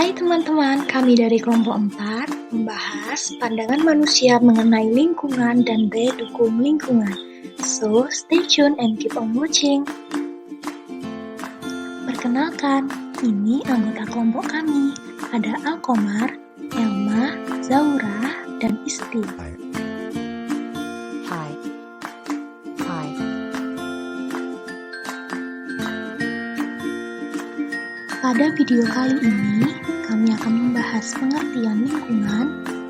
Hai teman-teman, kami dari kelompok 4 membahas pandangan manusia mengenai lingkungan dan daya dukung lingkungan. So, stay tuned and keep on watching. Perkenalkan, ini anggota kelompok kami. Ada Alkomar, Elma, Zaura, dan Isti. Hai. Pada video kali ini, kami akan membahas pengertian lingkungan,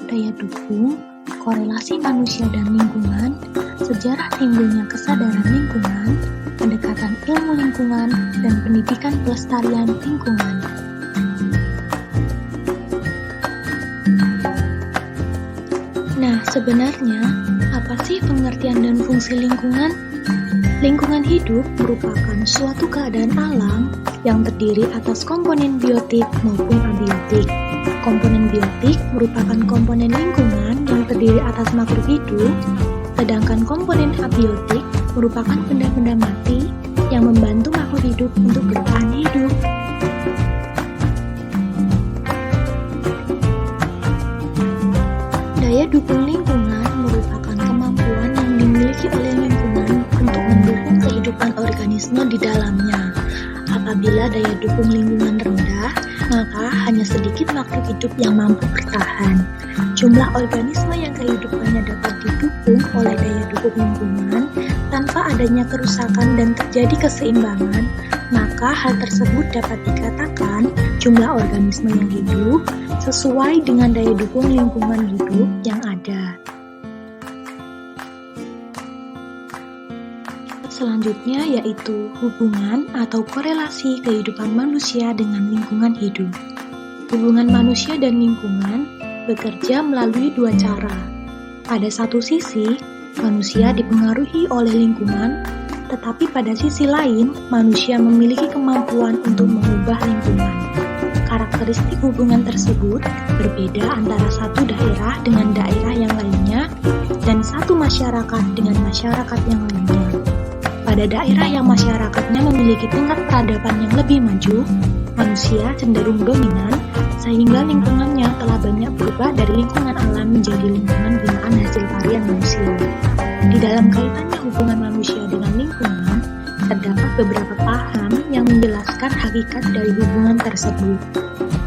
daya dukung, korelasi manusia dan lingkungan, sejarah timbulnya kesadaran lingkungan, pendekatan ilmu lingkungan, dan pendidikan pelestarian lingkungan. Nah, sebenarnya, apa sih pengertian dan fungsi lingkungan? Lingkungan hidup merupakan suatu keadaan alam yang terdiri atas komponen biotik maupun abiotik. Komponen biotik merupakan komponen lingkungan yang terdiri atas makhluk hidup, sedangkan komponen abiotik merupakan benda-benda mati yang membantu makhluk hidup untuk bertahan hidup. Daya dukung lingkungan merupakan kemampuan yang dimiliki oleh lingkungan untuk mendukung kehidupan organisme di dalamnya. Apabila daya dukung lingkungan rendah, maka hanya sedikit makhluk hidup yang mampu bertahan. Jumlah organisme yang kehidupannya dapat didukung oleh daya dukung lingkungan tanpa adanya kerusakan dan terjadi keseimbangan, maka hal tersebut dapat dikatakan jumlah organisme yang hidup sesuai dengan daya dukung lingkungan hidup yang ada. Selanjutnya yaitu hubungan atau korelasi kehidupan manusia dengan lingkungan hidup. Hubungan manusia dan lingkungan bekerja melalui dua cara. Pada satu sisi, manusia dipengaruhi oleh lingkungan, tetapi pada sisi lain, manusia memiliki kemampuan untuk mengubah lingkungan. Karakteristik hubungan tersebut berbeda antara satu daerah dengan daerah yang lainnya, dan satu masyarakat dengan masyarakat yang lainnya. Pada daerah yang masyarakatnya memiliki tingkat peradaban yang lebih maju, manusia cenderung dominan, sehingga lingkungannya telah banyak berubah dari lingkungan alam menjadi lingkungan binaan hasil karya manusia. Di dalam kaitannya hubungan manusia dengan lingkungan, terdapat beberapa paham yang menjelaskan hakikat dari hubungan tersebut,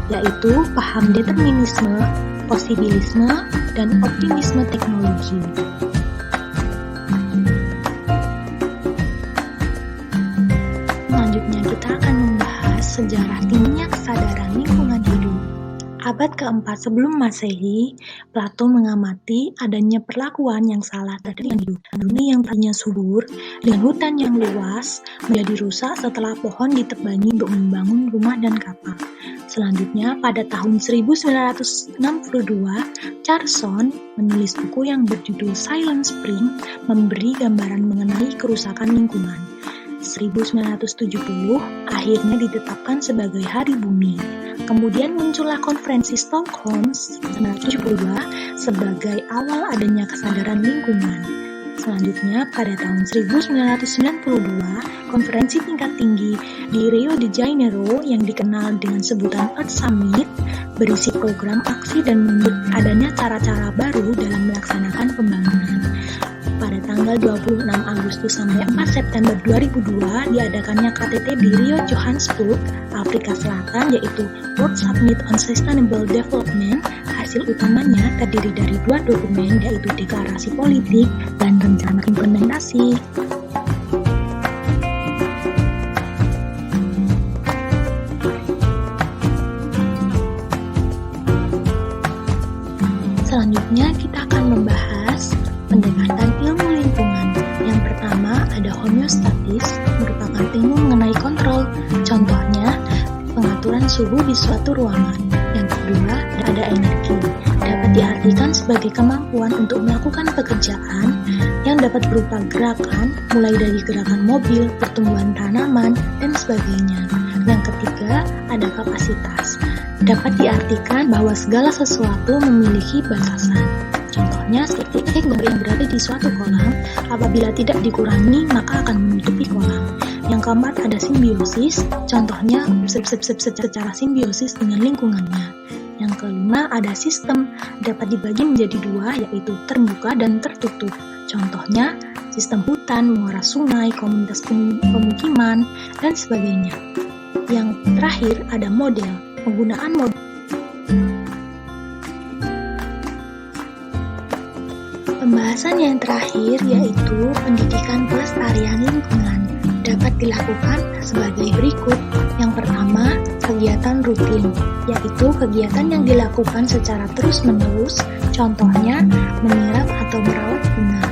yaitu paham determinisme, posibilisme, dan optimisme teknologi. Selanjutnya kita akan membahas sejarah timbulnya kesadaran lingkungan hidup. Abad keempat sebelum Masehi, Plato mengamati adanya perlakuan yang salah terhadap hidup. Dunia yang tadinya subur dengan hutan yang luas menjadi rusak setelah pohon ditebangi untuk membangun rumah dan kapal. Selanjutnya, pada tahun 1962, Carson menulis buku yang berjudul Silent Spring, memberi gambaran mengenai kerusakan lingkungan. 1970 akhirnya ditetapkan sebagai Hari Bumi. Kemudian muncullah konferensi Stockholm 1972 sebagai awal adanya kesadaran lingkungan. Selanjutnya pada tahun 1992 konferensi tingkat tinggi di Rio de Janeiro yang dikenal dengan sebutan Earth Summit berisi program aksi dan menyebut adanya cara-cara baru dalam melaksanakan pembangunan. Pada tanggal 26 Agustus sampai 4 September 2002 diadakannya KTT di Rio Johannesburg, Afrika Selatan, yaitu World Summit on Sustainable Development. Hasil utamanya terdiri dari dua dokumen, yaitu deklarasi politik dan rencana implementasi. Selanjutnya kita akan membahas pendekatan ilmu lingkungan. Yang pertama ada homeostatis, merupakan ilmu mengenai kontrol. Contohnya, pengaturan suhu di suatu ruangan. Yang kedua ada energi, dapat diartikan sebagai kemampuan untuk melakukan pekerjaan yang dapat berupa gerakan, mulai dari gerakan mobil, pertumbuhan tanaman, dan sebagainya. Yang ketiga ada kapasitas, dapat diartikan bahwa segala sesuatu memiliki batasan. Contohnya seperti air yang berada di suatu kolam, apabila tidak dikurangi maka akan menutupi kolam. Yang keempat ada simbiosis, contohnya secara simbiosis dengan lingkungannya. Yang kelima ada sistem, dapat dibagi menjadi dua, yaitu terbuka dan tertutup. Contohnya sistem hutan, muara sungai, komunitas pemukiman, dan sebagainya. Yang terakhir ada model, penggunaan model. Pembahasan yang terakhir yaitu pendidikan pelestarian lingkungan dapat dilakukan sebagai berikut. Yang pertama, kegiatan rutin, yaitu kegiatan yang dilakukan secara terus-menerus, contohnya menyiram atau merawat bunga.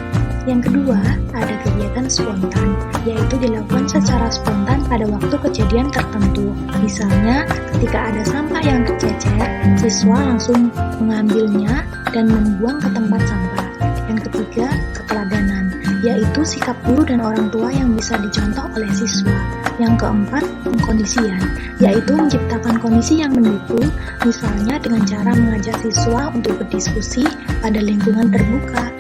Yang kedua, ada kegiatan spontan, yaitu dilakukan secara spontan pada waktu kejadian tertentu. Misalnya, ketika ada sampah yang tercecer, siswa langsung mengambilnya dan membuang ke tempat sampah. Yang ketiga, keteladanan, yaitu sikap guru dan orang tua yang bisa dicontoh oleh siswa. Yang keempat, pengkondisian, yaitu menciptakan kondisi yang mendukung, misalnya dengan cara mengajak siswa untuk berdiskusi pada lingkungan terbuka.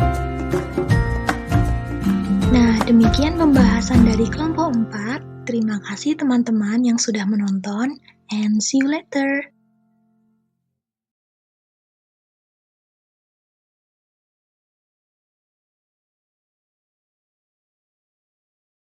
Nah, demikian pembahasan dari kelompok 4. Terima kasih teman-teman yang sudah menonton, and see you later.